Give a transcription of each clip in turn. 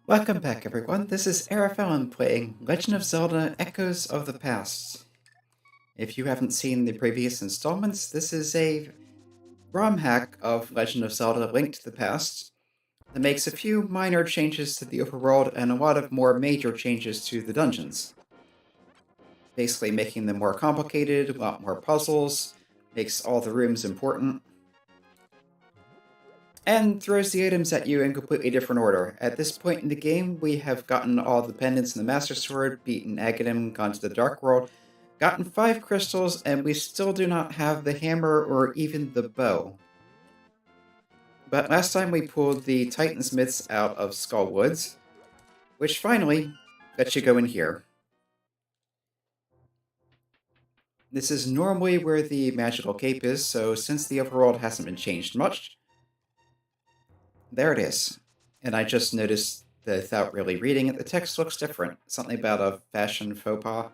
Welcome back, everyone. This is Arafallon playing Legend of Zelda Echoes of the Past. If you haven't seen the previous installments, this is a ROM hack of Legend of Zelda Link to the Past that makes a few minor changes to the overworld and a lot of more major changes to the dungeons. Basically making them more complicated, a lot more puzzles, makes all the rooms important, and throws the items at you in completely different order. At this point in the game, we have gotten all the pendants in the Master Sword, beaten Ganon, gone to the Dark World, gotten 5 crystals, and we still do not have the hammer or even the bow. But last time we pulled the Titansmiths out of Skull Woods, which finally lets you go in here. This is normally where the magical cape is, so since the overworld hasn't been changed much, there it is. And I just noticed that without really reading it, the text looks different. Something about a fashion faux pas.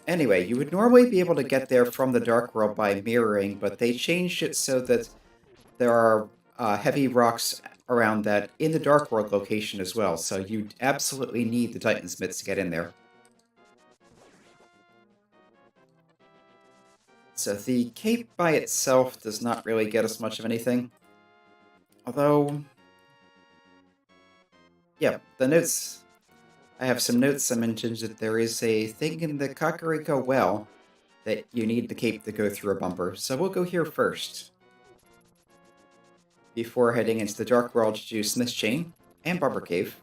Anyway, you would normally be able to get there from the Dark World by mirroring, but they changed it so that there are heavy rocks around that in the Dark World location as well, so you absolutely need the Titansmiths to get in there. So the cape by itself does not really get us much of anything. Although, yeah, the notes, I have some notes that mentioned that there is a thing in the Kakariko Well that you need the cape to go through a bumper, so we'll go here first, before heading into the Dark World to do Smith's Chain and Bumper Cave.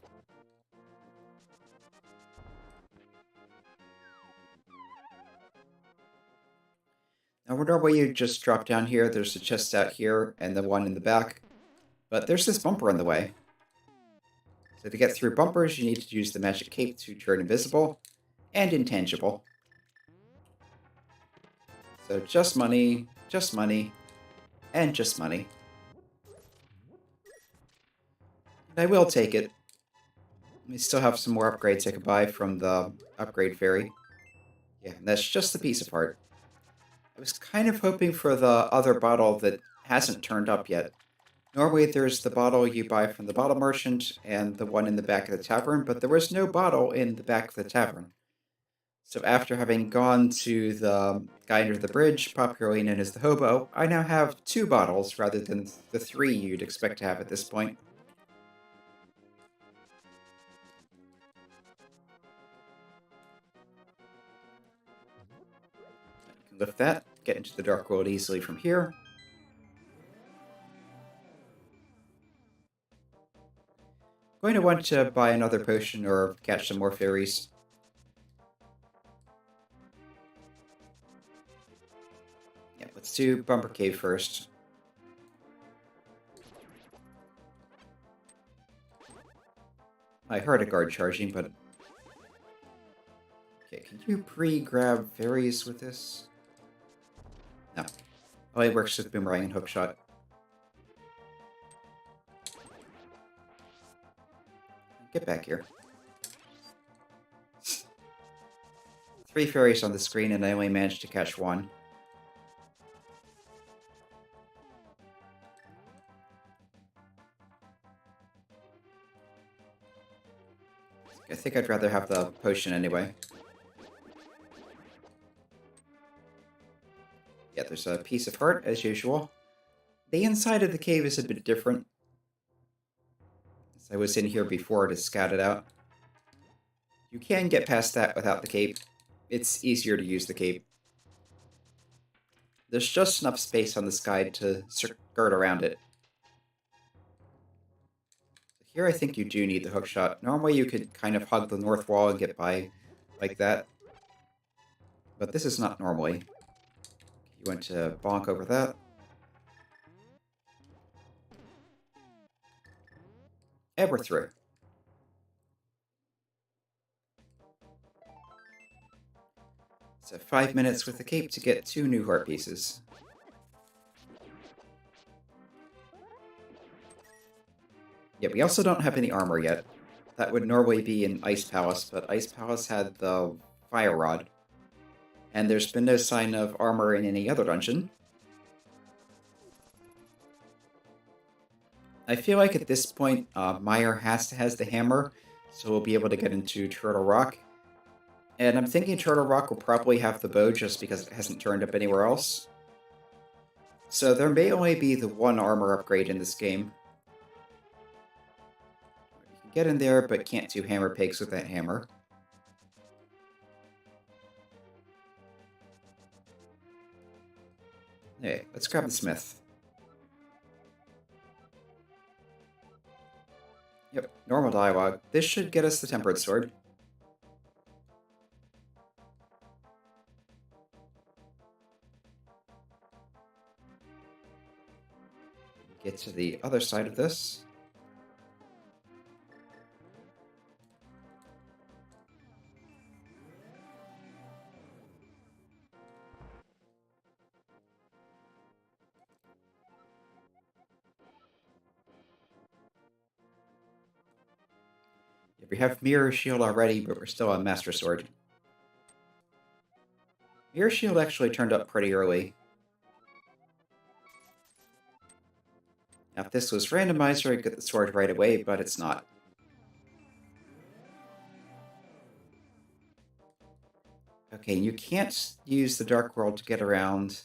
Now, normally you just drop down here, there's a chest out here, and the one in the back, but there's this bumper in the way. So to get through bumpers, you need to use the magic cape to turn invisible and intangible. So just money, and just money. And I will take it. We still have some more upgrades I could buy from the upgrade fairy. Yeah, and that's just a piece of art. I was kind of hoping for the other bottle that hasn't turned up yet. Normally there's the bottle you buy from the bottle merchant and the one in the back of the tavern, but there was no bottle in the back of the tavern. So after having gone to the guy under the bridge, popularly known as the hobo, I now have 2 bottles rather than the 3 you'd expect to have at this point. You can lift that, get into the Dark World easily from here. Going to want to buy another potion or catch some more fairies. Yeah, let's do Bumper Cave first. I heard a guard charging, but... Okay, can you pre-grab fairies with this? No. Only works with boomerang and hookshot. Get back here. 3 fairies on the screen, and I only managed to catch 1. I think I'd rather have the potion anyway. Yeah, there's a piece of heart, as usual. The inside of the cave is a bit different. I was in here before to scout it out. You can get past that without the cape. It's easier to use the cape. There's just enough space on this guide to skirt around it. Here I think you do need the hookshot. Normally you could kind of hug the north wall and get by like that. But this is not normally. You want to bonk over that. And we're through. So 5 minutes with the cape to get 2 new heart pieces. Yeah, we also don't have any armor yet. That would normally be in Ice Palace, but Ice Palace had the Fire Rod. And there's been no sign of armor in any other dungeon. I feel like at this point, Mire has the hammer, so we'll be able to get into Turtle Rock. And I'm thinking Turtle Rock will probably have the bow just because it hasn't turned up anywhere else. So there may only be the one armor upgrade in this game. You can get in there, but can't do hammer pigs with that hammer. Hey, let's grab the smith. Yep, normal dialogue. This should get us the tempered sword. Get to the other side of this. We have Mirror Shield already, but we're still on Master Sword. Mirror Shield actually turned up pretty early. Now, if this was randomizer, I'd get the sword right away, but it's not. Okay, you can't use the Dark World to get around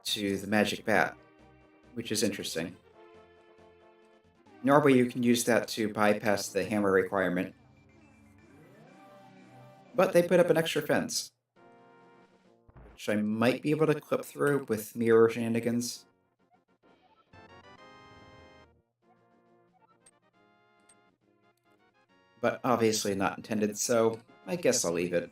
to the Magic Bat, which is interesting. Normally, you can use that to bypass the hammer requirement. But they put up an extra fence, which I might be able to clip through with mirror shenanigans. But obviously not intended, so I guess I'll leave it.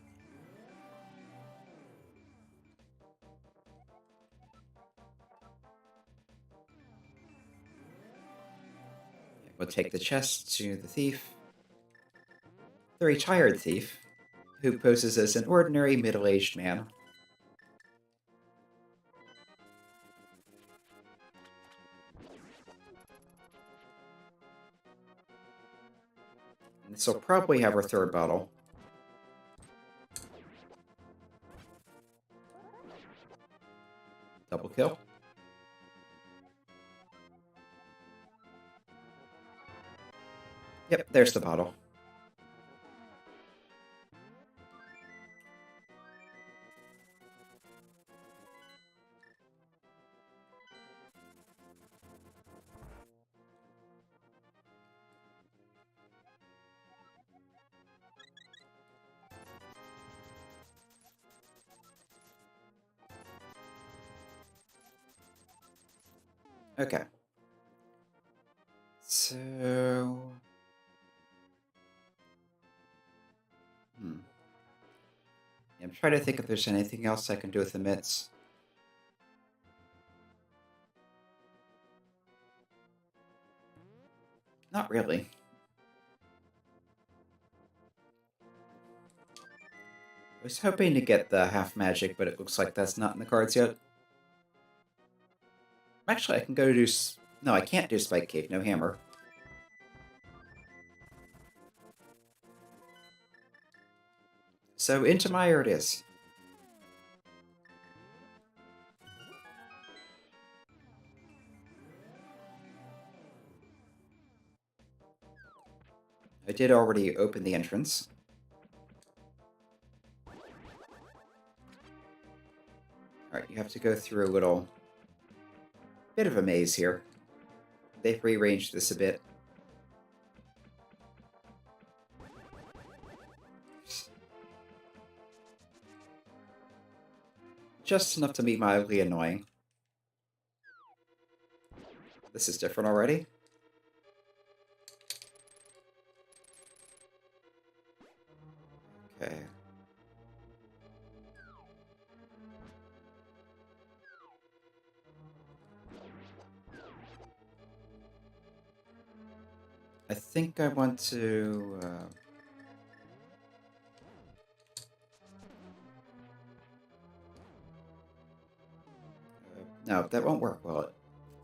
We'll take the chest to the thief. The retired thief, who poses as an ordinary middle-aged man. And this will probably have our third bottle. Double kill. Yep, there's the bottle. Okay. So... I'm trying to think if there's anything else I can do with the mitts. Not really. I was hoping to get the half magic, but it looks like that's not in the cards yet. Actually, I can go do... No, I can't do Spike Cave, no hammer. So into Mire it is. I did already open the entrance. Alright, you have to go through a little bit of a maze here. They've rearranged this a bit. Just enough to be mildly annoying. This is different already. Okay. I think I want to... no, that won't work well.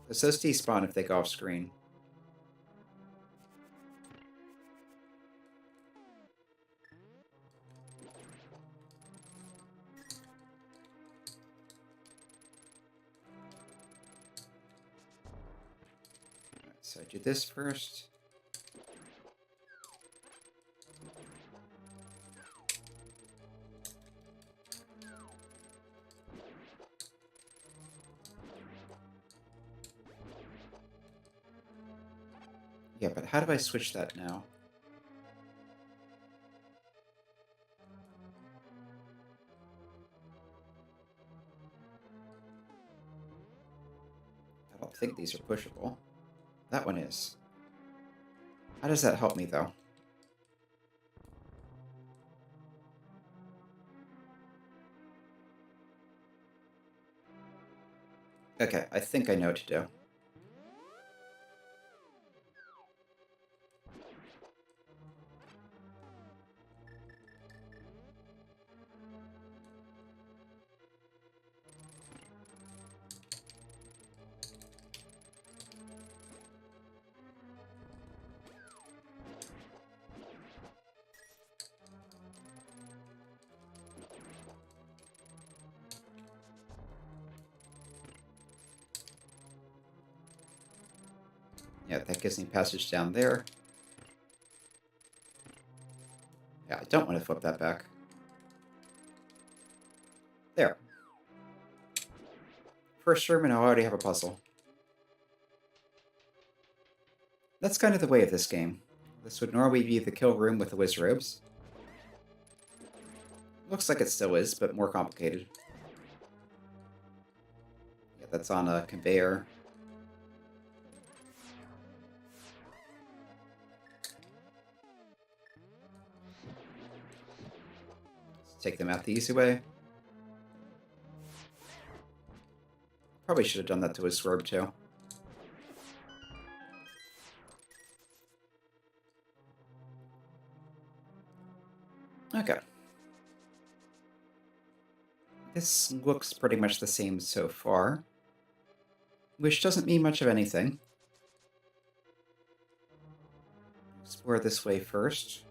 It says despawn if they go off screen. so I do this first. Yeah, but how do I switch that now? I don't think these are pushable. That one is. How does that help me, though? Okay, I think I know what to do. Yeah, that gives me passage down there. Yeah, I don't want to flip that back. There. First room, and I already have a puzzle. That's kind of the way of this game. This would normally be the kill room with the whiz robes. Looks like it still is, but more complicated. Yeah, that's on a conveyor. Let's take them out the easy way. Probably should have done that to his robe, too. Okay. This looks pretty much the same so far, which doesn't mean much of anything. Explore this way first.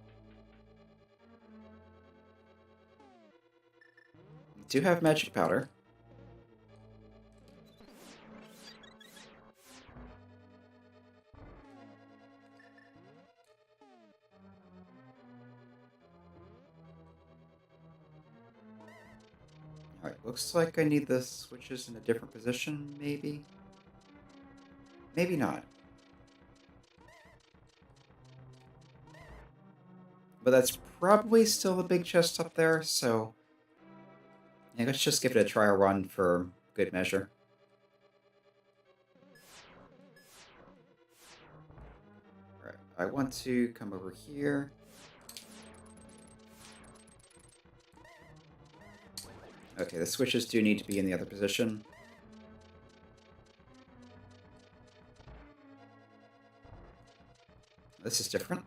We do have magic powder. Alright, looks like I need the switches in a different position, maybe? Maybe not. But that's probably still the big chest up there, so... yeah, let's just give it a trial run for good measure. Alright, I want to come over here. Okay, the switches do need to be in the other position. This is different.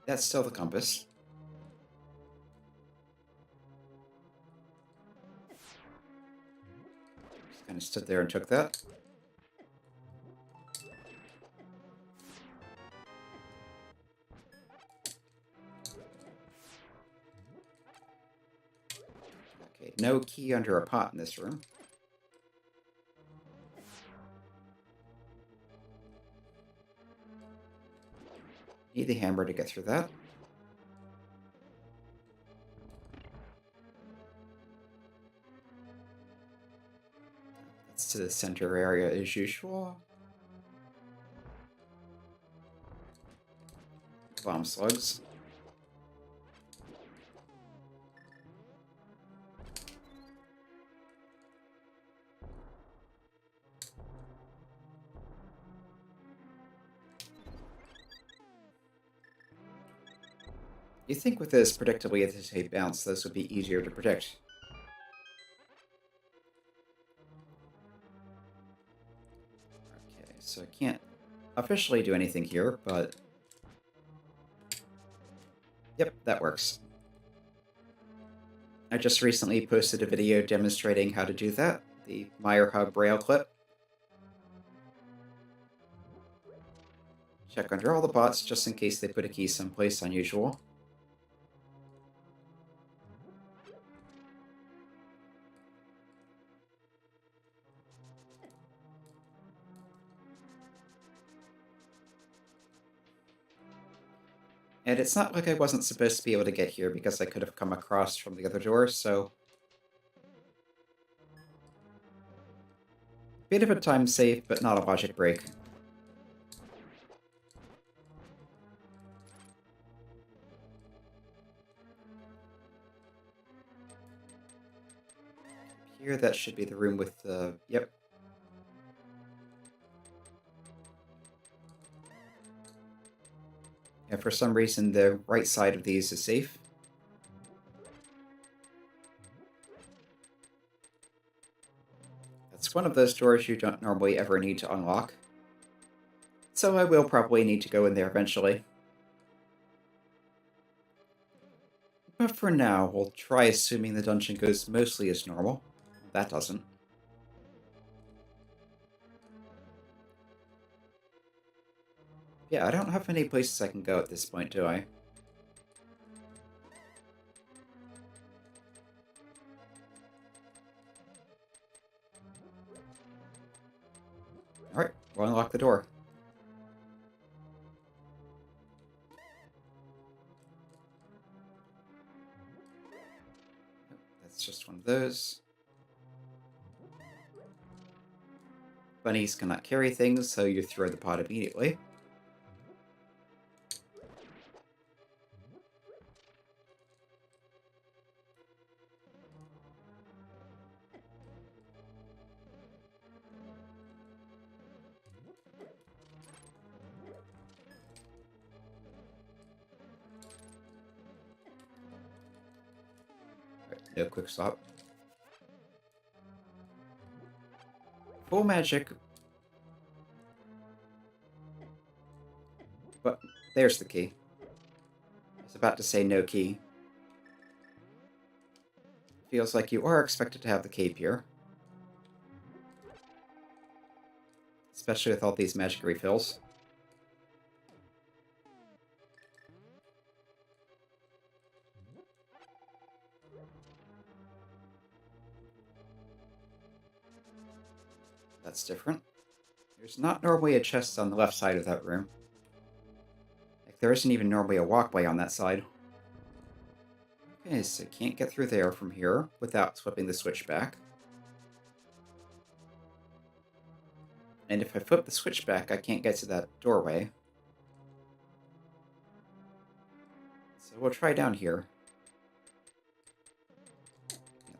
That's still the compass. Just kind of stood there and took that. Okay, no key under a pot in this room. Need the hammer to get through that. It's to the center area as usual. Bomb slugs. You think with this predictably anticipate bounce, this would be easier to predict. Okay, so I can't officially do anything here, but... yep, that works. I just recently posted a video demonstrating how to do that, the Mire Hub Braille clip. Check under all the bots just in case they put a key someplace unusual. And it's not like I wasn't supposed to be able to get here because I could have come across from the other door, so... Bit of a time save, but not a logic break. Here, that should be the room with the... Yep. And for some reason, the right side of these is safe. That's one of those doors you don't normally ever need to unlock. So I will probably need to go in there eventually. But for now, we'll try assuming the dungeon goes mostly as normal. That doesn't. Yeah, I don't have any places I can go at this point, do I? Alright, we'll unlock the door. That's just one of those. Bunnies cannot carry things, so you throw the pot immediately. Right, no quick stop. Full magic. But there's the key. I was about to say no key. Feels like you are expected to have the cape here. Especially with all these magic refills. That's different. There's not normally a chest on the left side of that room. Like, there isn't even normally a walkway on that side. Okay, so can't get through there from here without flipping the switch back. And if I flip the switch back, I can't get to that doorway. So we'll try down here.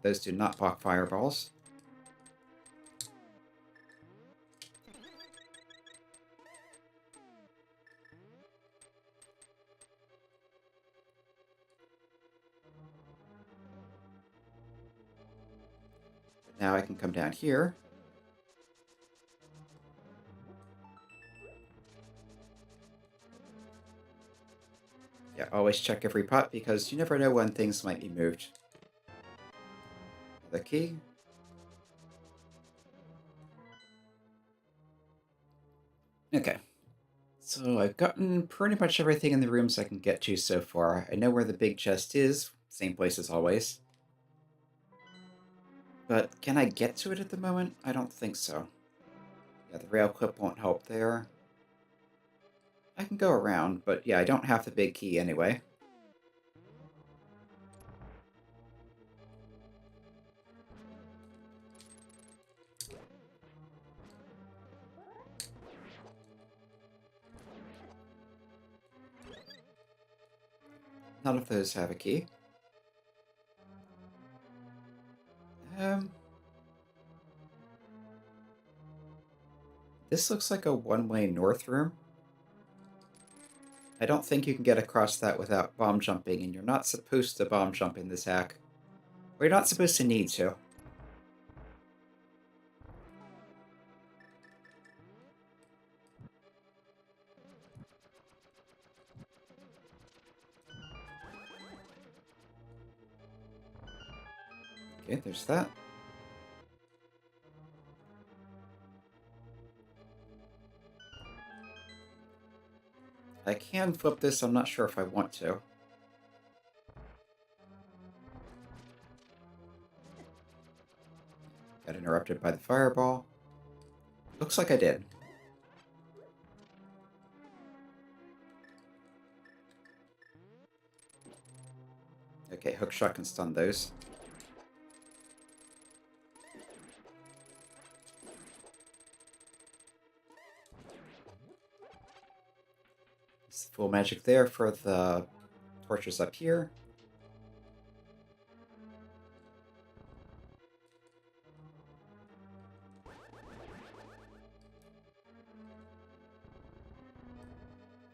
Those do not block fireballs. But now I can come down here. Yeah, always check every pot because you never know when things might be moved. The key. Okay. So I've gotten pretty much everything in the rooms I can get to so far. I know where the big chest is. Same place as always. But can I get to it at the moment? I don't think so. Yeah, the rail clip won't help there. I can go around, but yeah, I don't have the big key anyway. None of those have a key. This looks like a one-way north room. I don't think you can get across that without bomb jumping, and you're not supposed to bomb jump in this hack. Or you're not supposed to need to. Okay, there's that. I can flip this, I'm not sure if I want to. Got interrupted by the fireball. Looks like I did. Okay, hookshot can stun those. It's full magic there for the torches up here.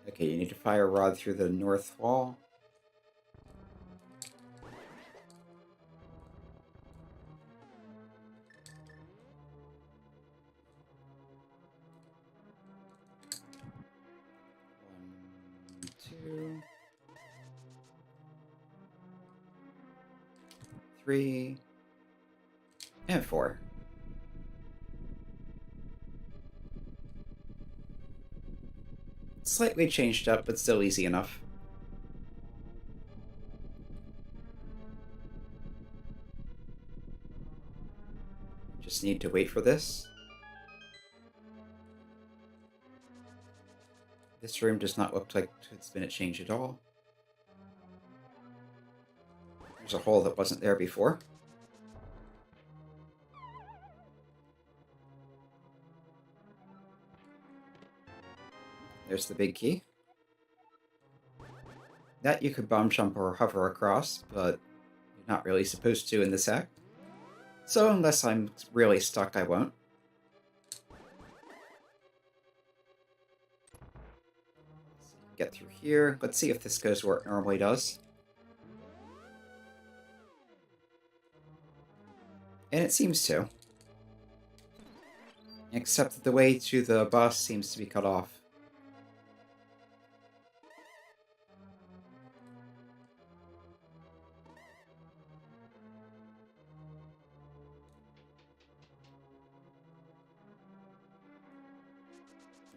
Okay, you need to fire a rod through the north wall. One, two, three, and four. Slightly changed up, but still easy enough. Just need to wait for this. This room does not look like it's been a change at all. There's a hole that wasn't there before. There's the big key. That you could bomb jump or hover across, but you're not really supposed to in this act. So unless I'm really stuck, I won't. Get through here. Let's see if this goes where it normally does. And it seems to. Except that the way to the boss seems to be cut off.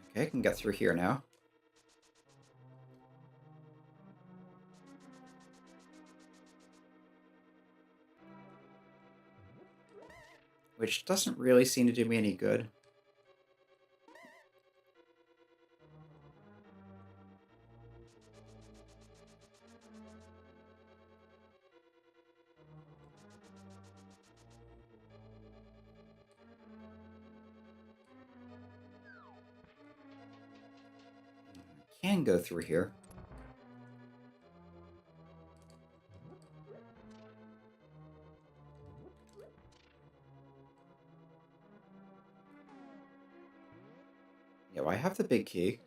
Okay, I can get through here now. Which doesn't really seem to do me any good. Can go through here. Yeah, well, I have the big key.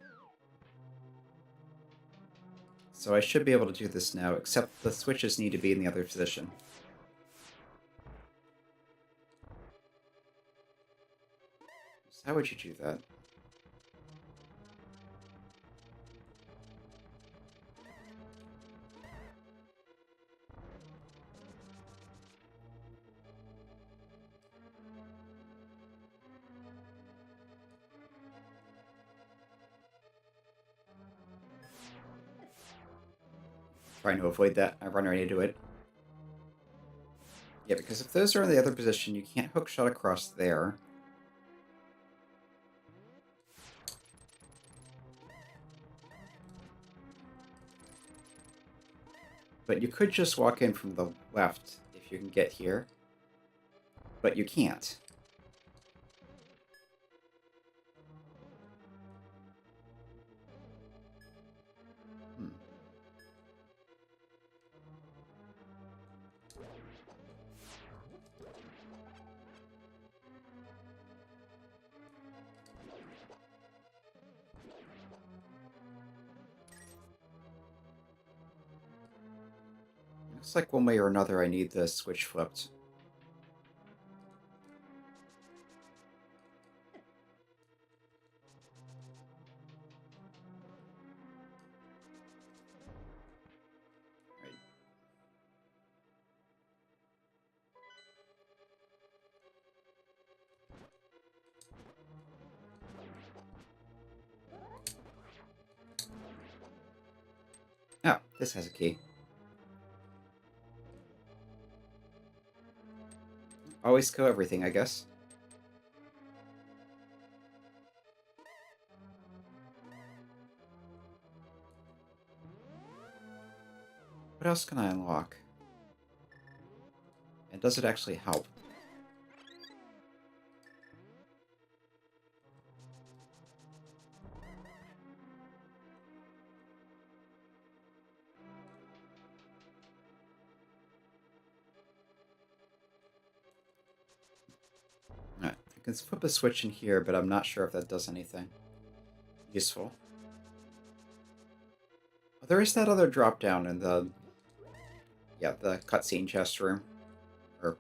So I should be able to do this now, except the switches need to be in the other position. So how would you do that? Trying to avoid that. I run right into it. Yeah, because if those are in the other position, you can't hookshot across there. But you could just walk in from the left if you can get here. But you can't. Looks like one way or another I need the switch flipped. Right. Oh, this has a key. Always kill everything, I guess. What else can I unlock? And does it actually help? Alright, I can flip a switch in here, but I'm not sure if that does anything useful. Oh, there is that other drop down in the cutscene chest room. Or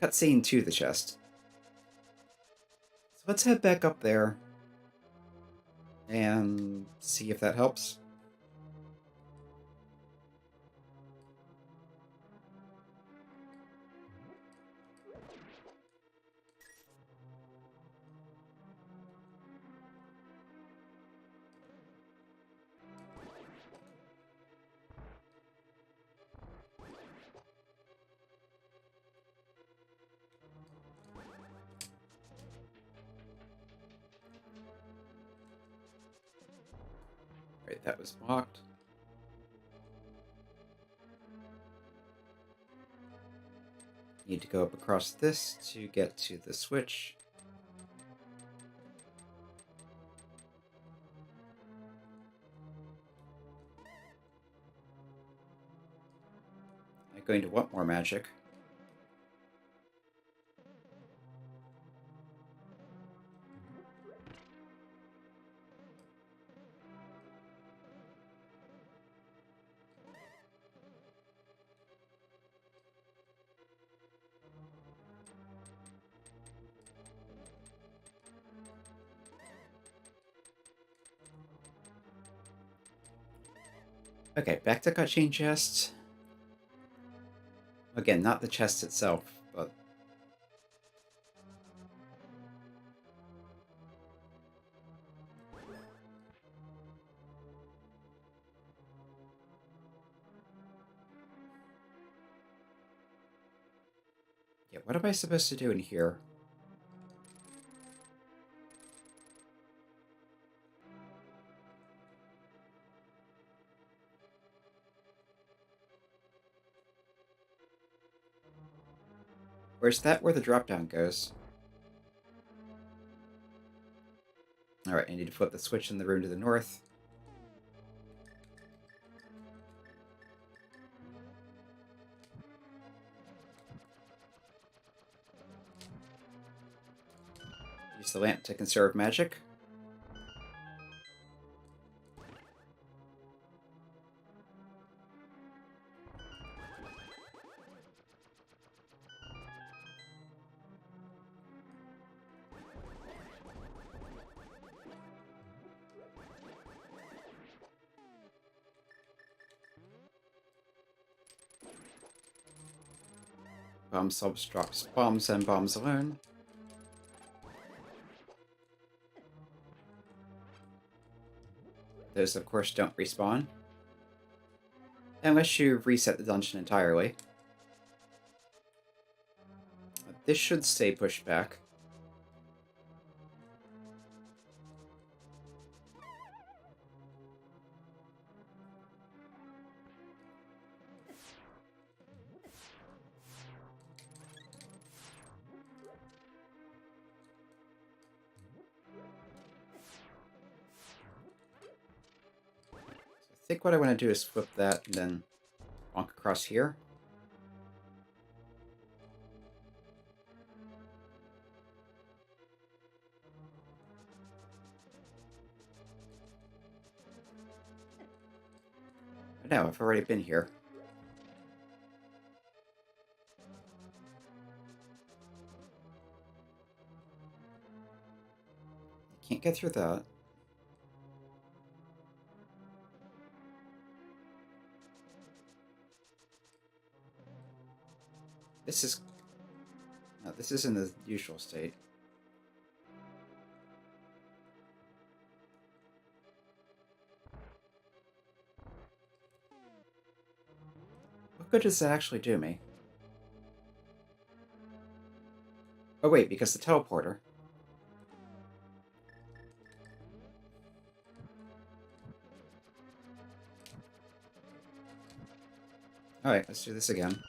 cutscene to the chest. So let's head back up there and see if that helps. Right, that was blocked. Need to go up across this to get to the switch. I'm going to want more magic. Okay, back to cutscene chest. Again, not the chest itself, but... yeah, what am I supposed to do in here? Or is that where the drop-down goes? Alright, I need to flip the switch in the room to the north. Use the lamp to conserve magic. Bomb subs drops bombs and bombs alone. Those, of course, don't respawn. Unless you reset the dungeon entirely. This should stay pushed back. I think what I want to do is flip that and then bonk across here. No, I've already been here. Can't get through that. This is... no, this is in the usual state. What good does that actually do me? Oh wait, because the teleporter. Alright, let's do this again.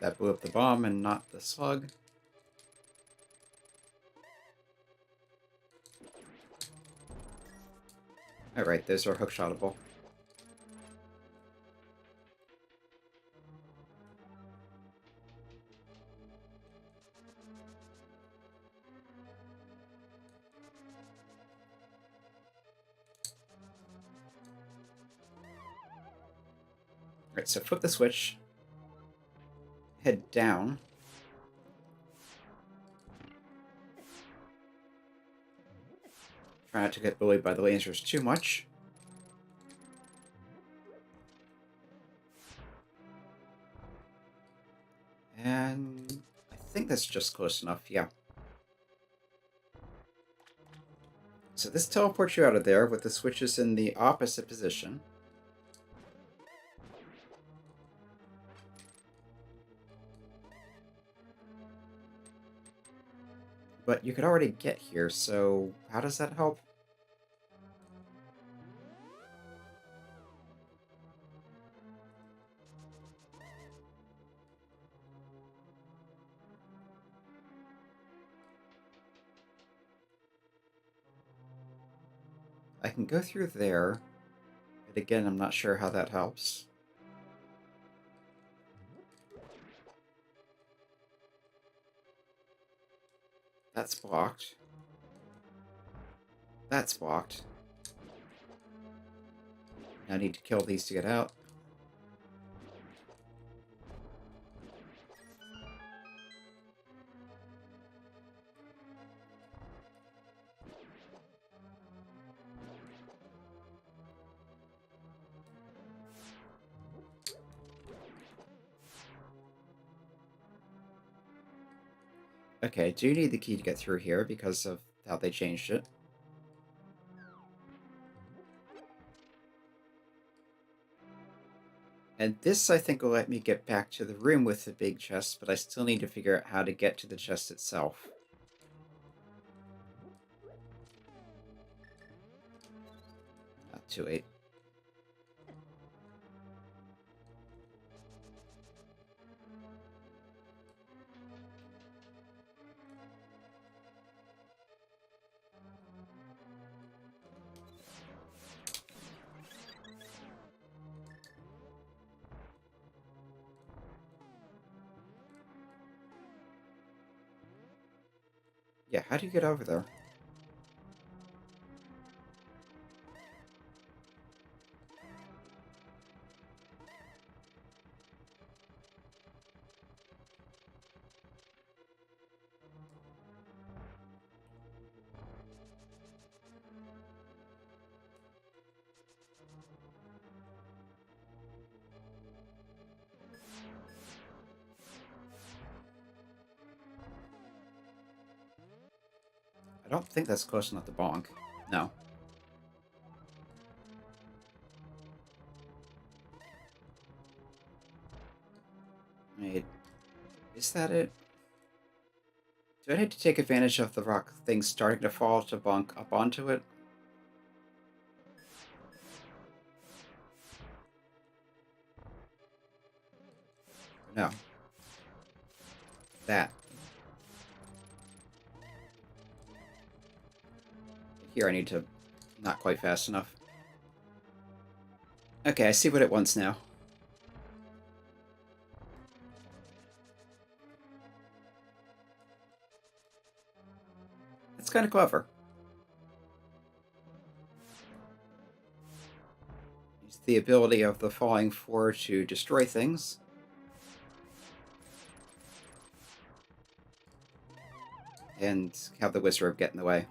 that blew up the bomb and not the slug. Alright, those are hookshotable. Alright, so flip the switch. Head down. Try not to get bullied by the lasers too much. And I think that's just close enough, yeah. So this teleports you out of there with the switches in the opposite position. But you could already get here, so how does that help? I can go through there, but again, I'm not sure how that helps. That's blocked. That's blocked. I need to kill these to get out. Okay, I do need the key to get through here because of how they changed it. And this, I think, will let me get back to the room with the big chest, but I still need to figure out how to get to the chest itself. Too late. Yeah, how do you get over there? I don't think that's close enough to bonk. No. Wait, is that it? Do I need to take advantage of the rock thing starting to fall to bonk up onto it? No. That. Here I need to... not quite fast enough. Okay, I see what it wants now. It's kind of clever. Use the ability of the falling floor to destroy things. And have the wizard get in the way.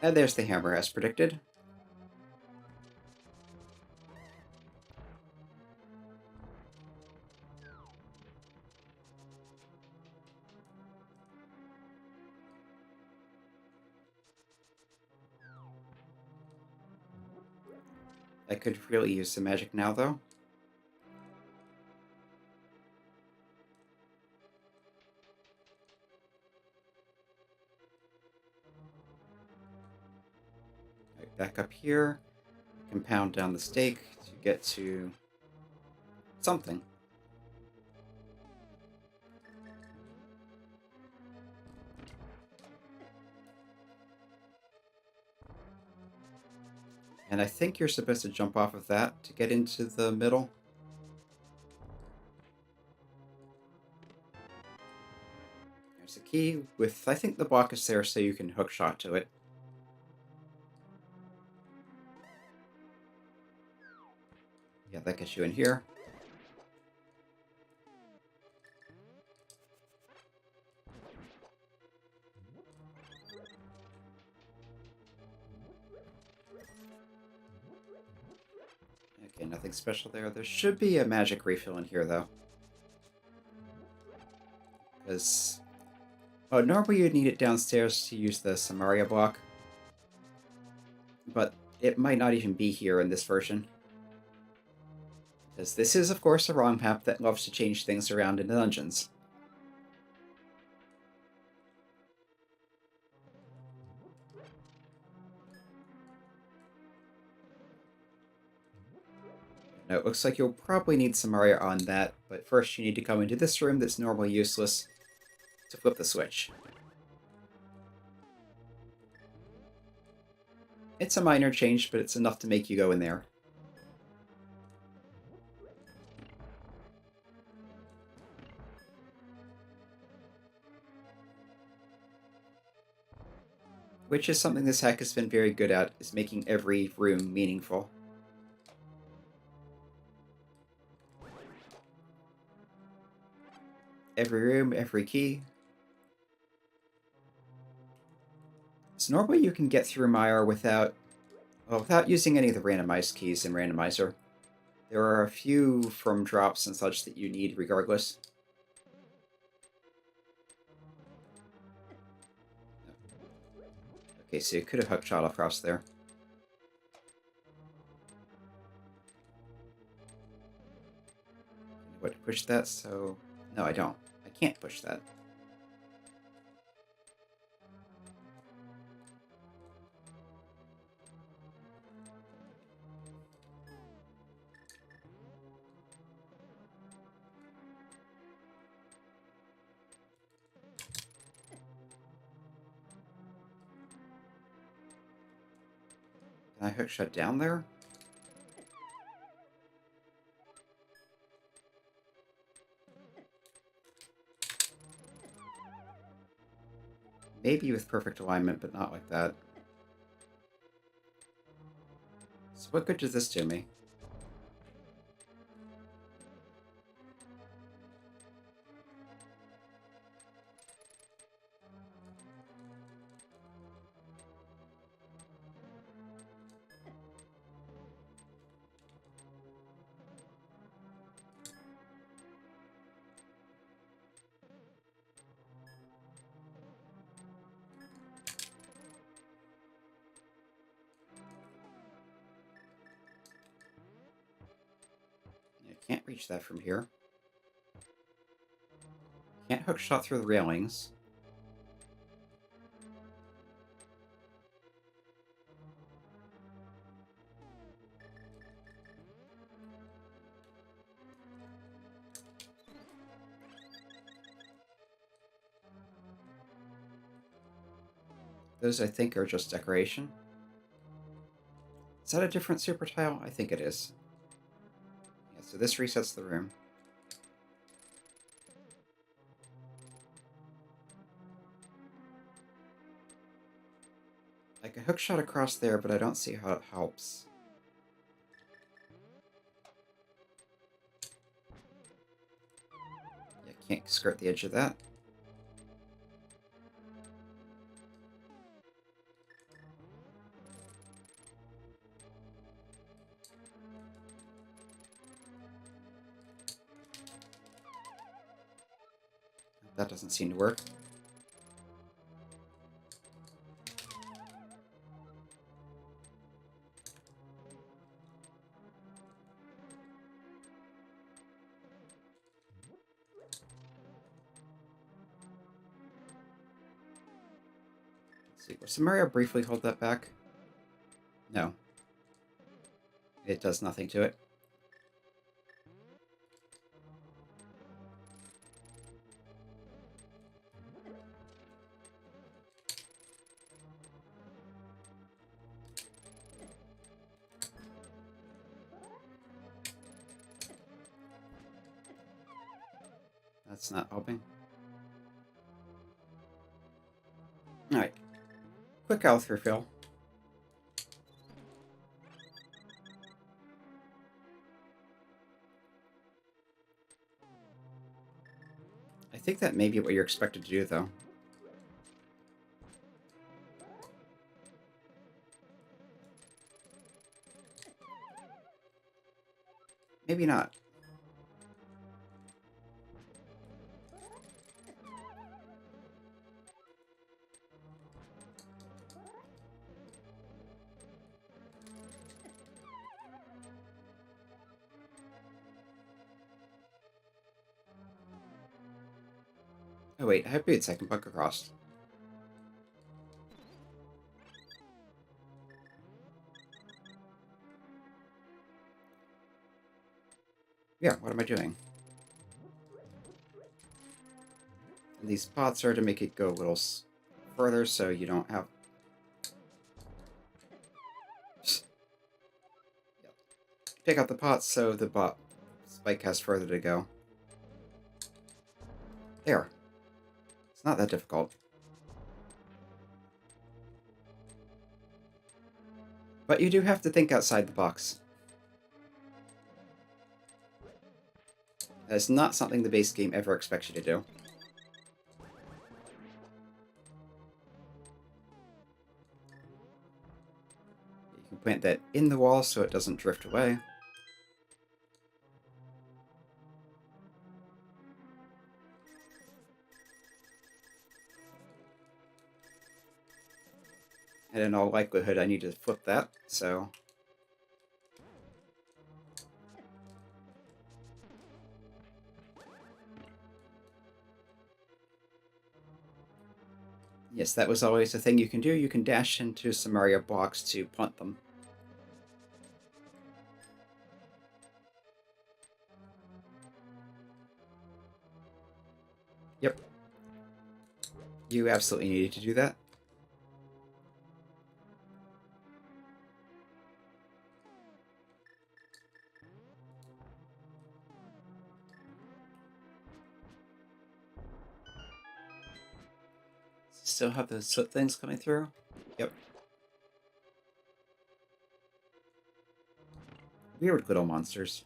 And there's the hammer, as predicted. I could really use some magic now, though. Right, back up here. Compound down the stake to get to something. And I think you're supposed to jump off of that to get into the middle. There's a key with, I think the block is there so you can hook shot to it. Yeah, that gets you in here. Okay, nothing special there. There should be a magic refill in here, though. Because... oh, normally you'd need it downstairs to use the Samaria block. But it might not even be here in this version. Because this is, of course, a ROM map that loves to change things around in the dungeons. Now, it looks like you'll probably need Samaria on that, but first you need to come into this room that's normally useless to flip the switch. It's a minor change, but it's enough to make you go in there. Which is something this hack has been very good at, is making every room meaningful. Every room, every key. So normally you can get through Mire without using any of the randomized keys in Randomizer. There are a few from drops and such that you need regardless. Okay, so you could have hook shot across there. What, push that? So... no, I don't. I can't push that. Can I hook shot down there? Maybe with perfect alignment, but not like that. So what good does this do me? Can't reach that from here. Can't hook shot through the railings. Those, I think, are just decoration. Is that a different super tile? I think it is. Yeah, so this resets the room. I can hook shot across there, but I don't see how it helps. Yeah, can't skirt the edge of that. That doesn't seem to work. Let's see, will Samaria briefly hold that back? No. It does nothing to it. That's not helping. Alright. Quick health refill. I think that may be what you're expected to do, though. Maybe not. Oh wait, I have boots I can buck across. Yeah, what am I doing? And these pots are to make it go a little further so you don't have... Pick up the pots so the spike has further to go. There. It's not that difficult. But you do have to think outside the box. That's not something the base game ever expects you to do. You can plant that in the wall so it doesn't drift away. And in all likelihood, I need to flip that, so... Yes, that was always a thing you can do. You can dash into some Mario blocks to punt them. Yep. You absolutely needed to do that. Still have those soot things coming through? Yep. Weird little monsters.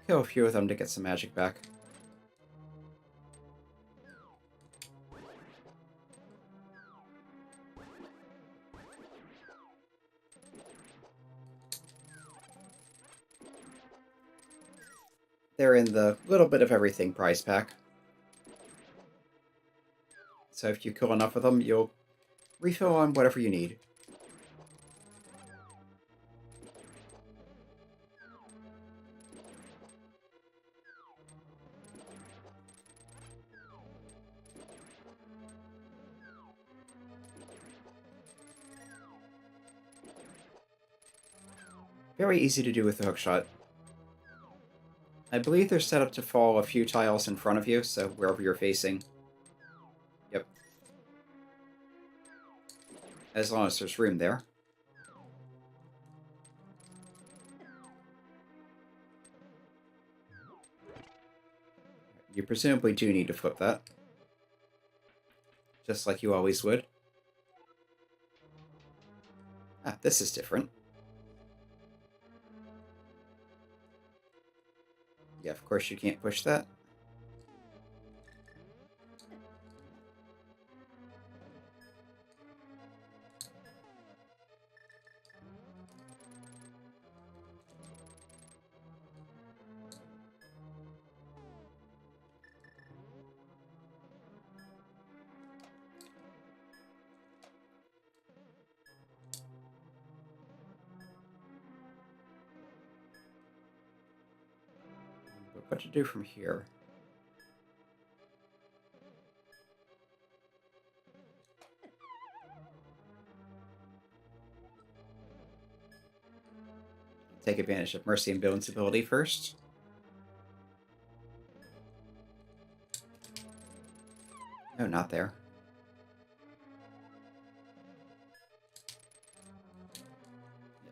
Kill a few of them to get some magic back. They're in the little bit of everything prize pack. So if you kill enough of them, you'll refill on whatever you need. Very easy to do with the hookshot. I believe they're set up to fall a few tiles in front of you, so wherever you're facing. Yep. As long as there's room there. You presumably do need to flip that. Just like you always would. Ah, this is different. Yeah, of course you can't push that. what to do from here. Take advantage of Mercy and Bone's ability first. No, not there.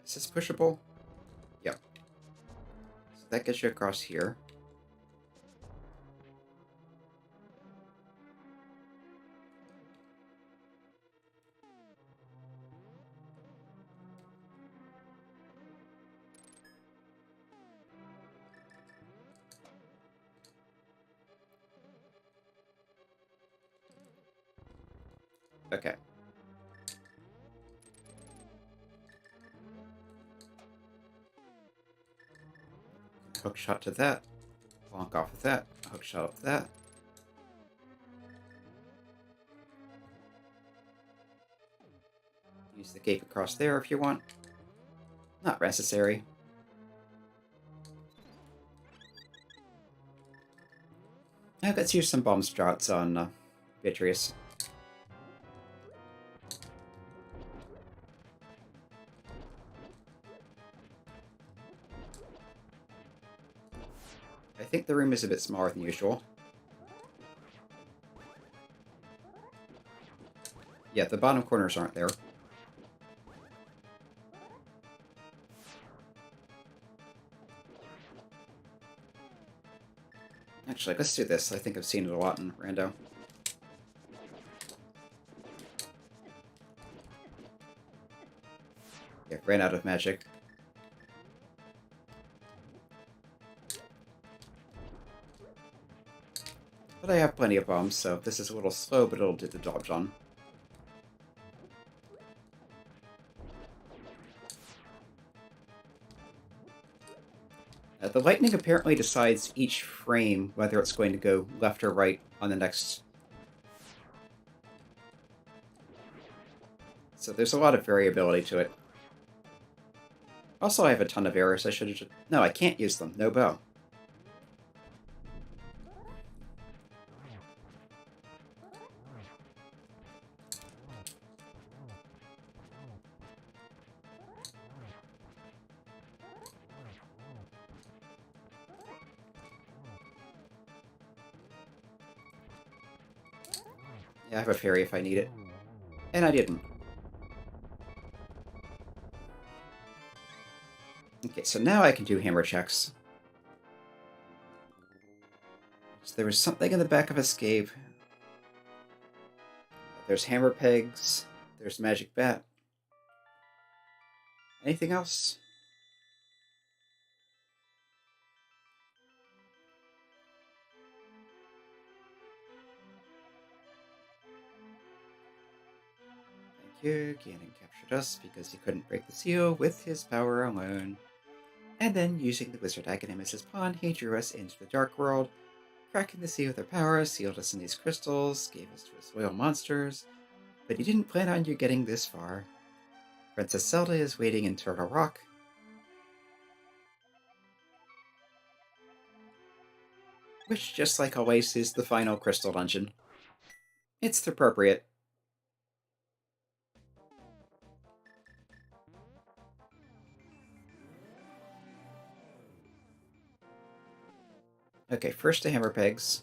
Is this pushable? Yep. So that gets you across here. Okay. Hook shot to that. Bonk off of that. Hook shot up that. Use the cape across there if you want. Not necessary. Now let's use some bomb shots on Beatrice. I think the room is a bit smaller than usual. Yeah, the bottom corners aren't there. Actually, let's do this. I think I've seen it a lot in Rando. Yeah, ran out of magic. But I have plenty of bombs, so this is a little slow, but it'll do the job, John. The lightning apparently decides each frame whether it's going to go left or right on the next. So there's a lot of variability to it. Also, I have a ton of arrows. I should have just... No, I can't use them. No bow. Yeah, I have a fairy if I need it. And I didn't. Okay, so now I can do hammer checks. So there was something in the back of escape. There's hammer pegs. There's magic bat. Anything else? Thank you. Ganon captured us because he couldn't break the seal with his power alone. And then, using the wizard Ganon as his pawn, he drew us into the dark world. Cracking the sea with their power, sealed us in these crystals, gave us to his loyal monsters. But he didn't plan on you getting this far. Princess Zelda is waiting in Turtle Rock. Which, just like always, is the final crystal dungeon. It's appropriate. Okay, first the hammer pegs.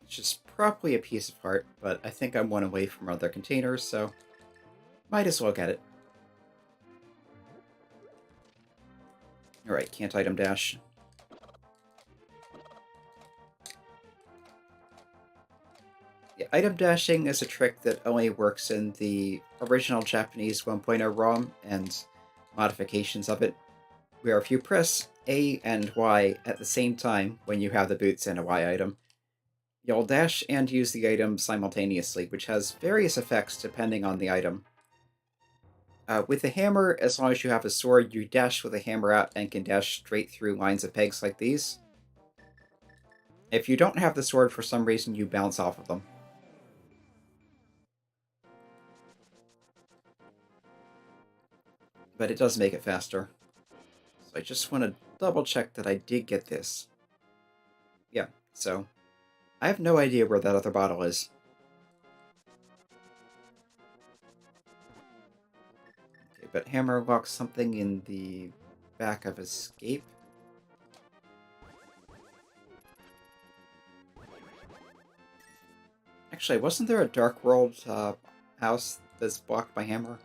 Which is probably a piece of heart, but I think I'm one away from other containers, so might as well get it. Alright, can't item dash. Yeah, item dashing is a trick that only works in the original Japanese 1.0 ROM and modifications of it, where if you press A and Y at the same time when you have the boots and a Y item, you'll dash and use the item simultaneously, which has various effects depending on the item. With the hammer, as long as you have a sword, you dash with the hammer out and can dash straight through lines of pegs like these. If you don't have the sword for some reason, you bounce off of them. But it does make it faster. So I just want to double check that I did get this. Yeah, so I have no idea where that other bottle is. Okay, but hammer locks something in the back of escape. Actually, wasn't there a Dark World house that's blocked by hammer?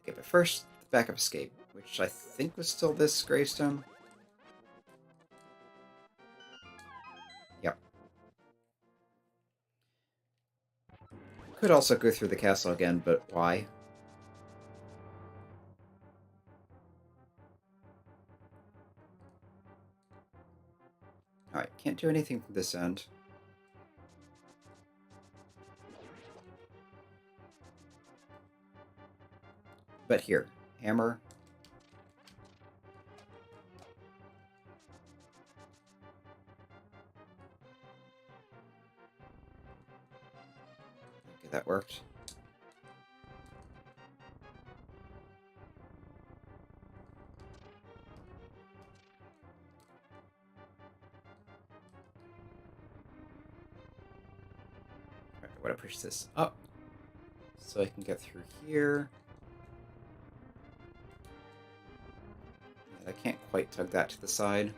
Okay, but first, the back of escape, which I think was still this gravestone. Yep. Could also go through the castle again, but why? Alright, can't do anything from this end. But here, hammer. Okay, that worked. Alright, I want to push this up so I can get through here. I can't quite tug that to the side.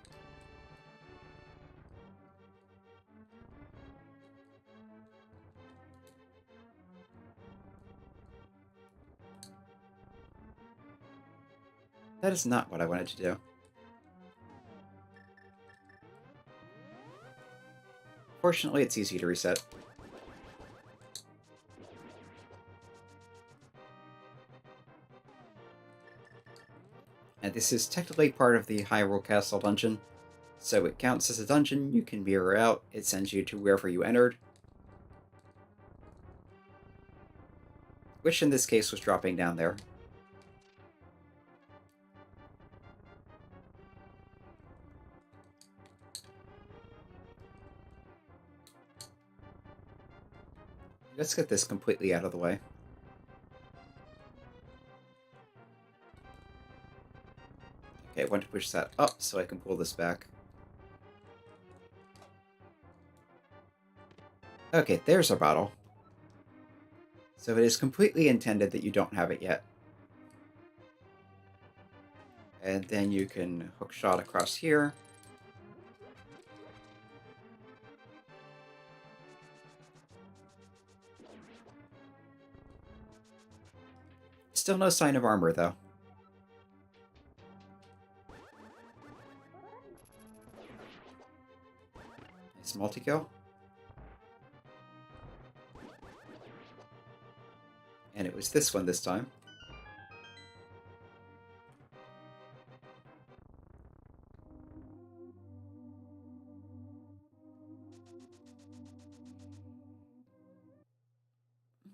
That is not what I wanted to do. Fortunately, it's easy to reset. And this is technically part of the Hyrule Castle dungeon, so it counts as a dungeon. You can mirror out, it sends you to wherever you entered. Which in this case was dropping down there. Let's get this completely out of the way. Okay, I want to push that up so I can pull this back. Okay, there's our bottle. So it is completely intended that you don't have it yet. And then you can hook shot across here. Still no sign of armor, though. Nice multi-kill. And it was this one this time.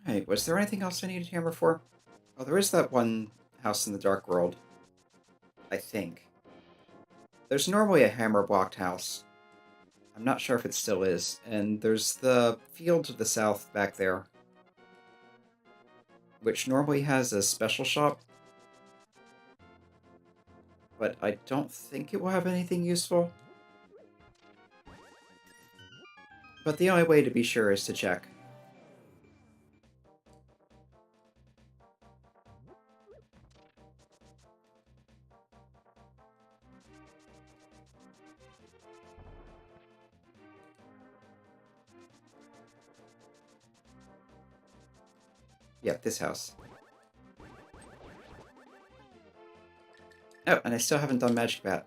Hey, was there anything else I needed hammer for? Oh, there is that one house in the Dark World. I think. There's normally a hammer-blocked house. I'm not sure if it still is. And there's the field to the south back there, which normally has a special shop. But I don't think it will have anything useful. But the only way to be sure is to check. Yeah, this house. Oh, and I still haven't done Magic Bat.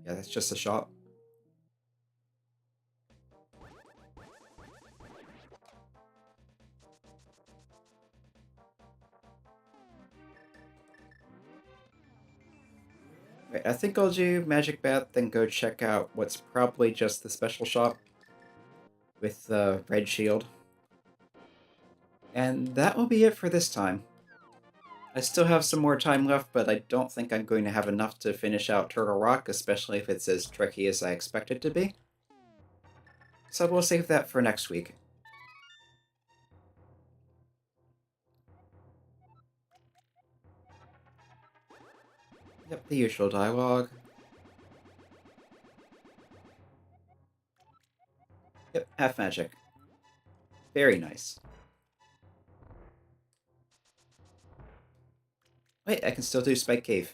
Yeah, that's just a shop. Wait, I think I'll do Magic Bat, then go check out what's probably just the special shop with the red shield. And that will be it for this time. I still have some more time left, but I don't think I'm going to have enough to finish out Turtle Rock, especially if it's as tricky as I expect it to be. So we'll save that for next week. Yep, the usual dialogue. Yep, half magic. Very nice. Wait, I can still do Spike Cave.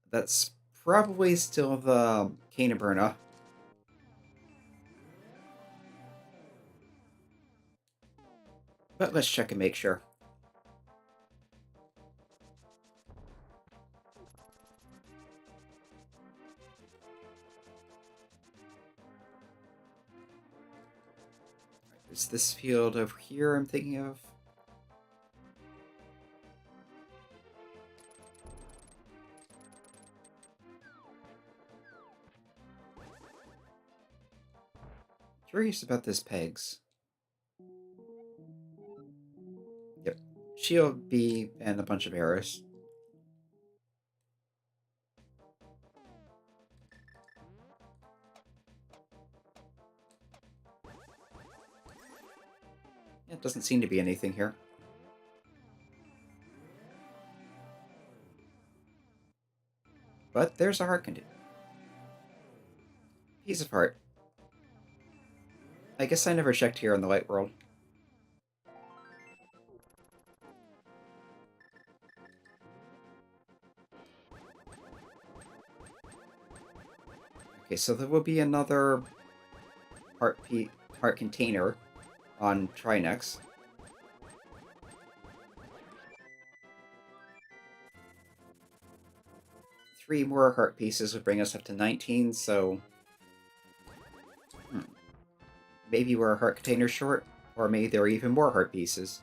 That's probably still the Canaburna. But let's check and make sure. Is this field over here I'm thinking of? Curious about this pegs. Yep. Shield B and a bunch of arrows. Yeah, it doesn't seem to be anything here. But there's a heart condition. Piece of heart. I guess I never checked here in the light world. Okay, so there will be another heart container on Trinex. Three more heart pieces would bring us up to 19, so... Maybe we're a heart container short, or maybe there are even more heart pieces.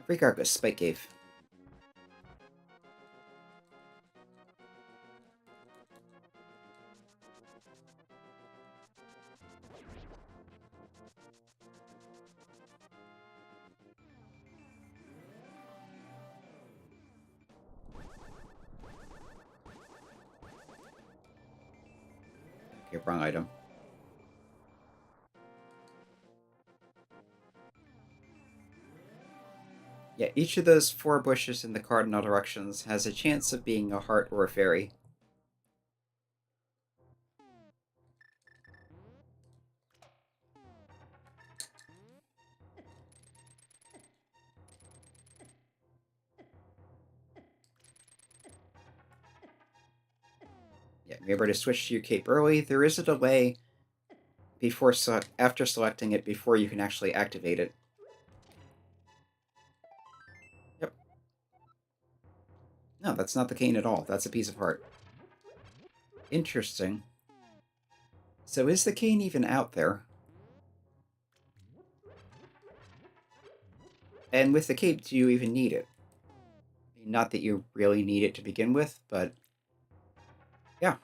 Regardless, Spike Cave. Okay, wrong item. Yeah, each of those four bushes in the cardinal directions has a chance of being a heart or a fairy. Yeah, remember to switch to your cape early. There is a delay after selecting it before you can actually activate it. Yep. No, that's not the cane at all. That's a piece of heart. Interesting. So is the cane even out there? And with the cape, do you even need it? Not that you really need it to begin with, but... Yeah.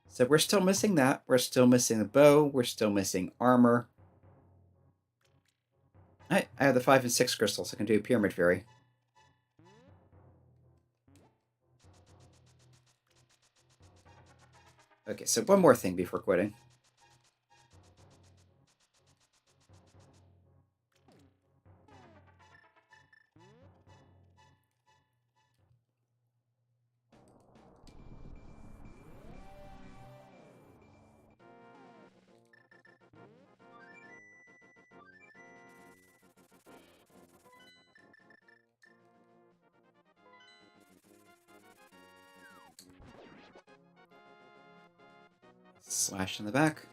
So we're still missing that. We're still missing the bow. We're still missing armor. I have the 5 and 6 crystals. I can do a Pyramid Fairy. Okay, so one more thing before quitting. Slash in the back.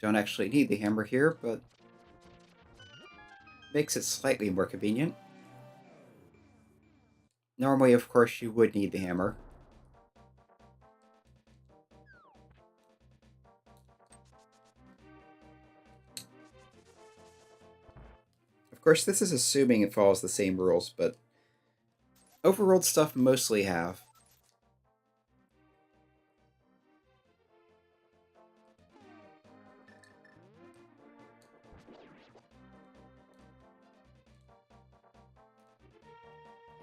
Don't actually need the hammer here, but makes it slightly more convenient. Normally, of course, you would need the hammer. Of course, this is assuming it follows the same rules, but overworld stuff mostly have.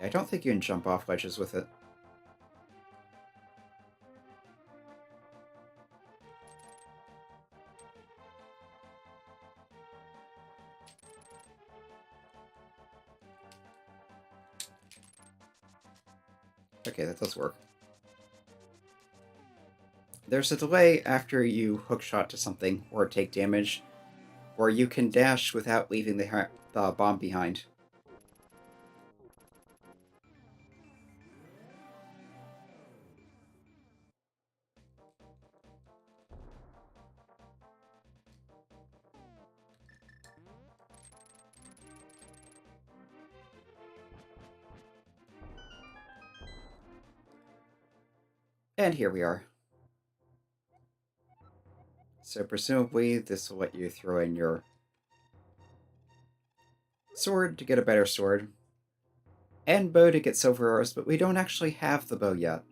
I don't think you can jump off ledges with it. Okay, that does work. There's a delay after you hookshot to something or take damage, or you can dash without leaving the bomb behind. And here we are. So presumably this will let you throw in your sword to get a better sword, and bow to get silver arrows, but we don't actually have the bow yet.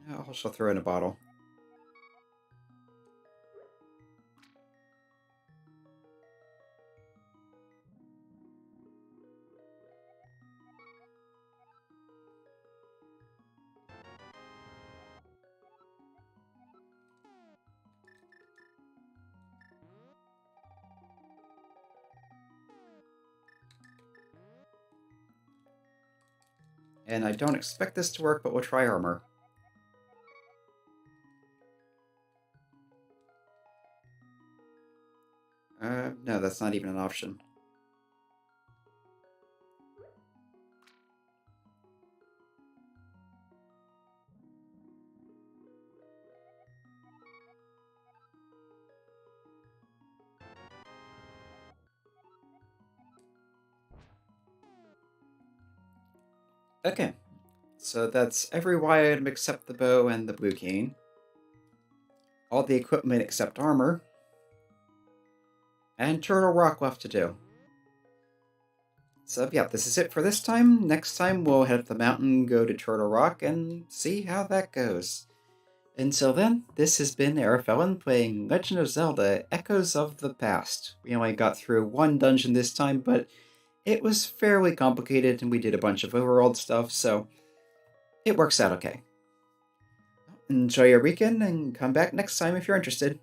I'll also throw in a bottle. And I don't expect this to work, but we'll try armor. No, that's not even an option. Okay, so that's every Y item except the bow and the blue cane. All the equipment except armor. And Turtle Rock left to do. So yeah, this is it for this time. Next time we'll head up the mountain, go to Turtle Rock, and see how that goes. Until then, this has been Arafellan playing Legend of Zelda Echoes of the Past. We only got through one dungeon this time, but it was fairly complicated and we did a bunch of overworld stuff, so it works out okay. Enjoy your weekend and come back next time if you're interested.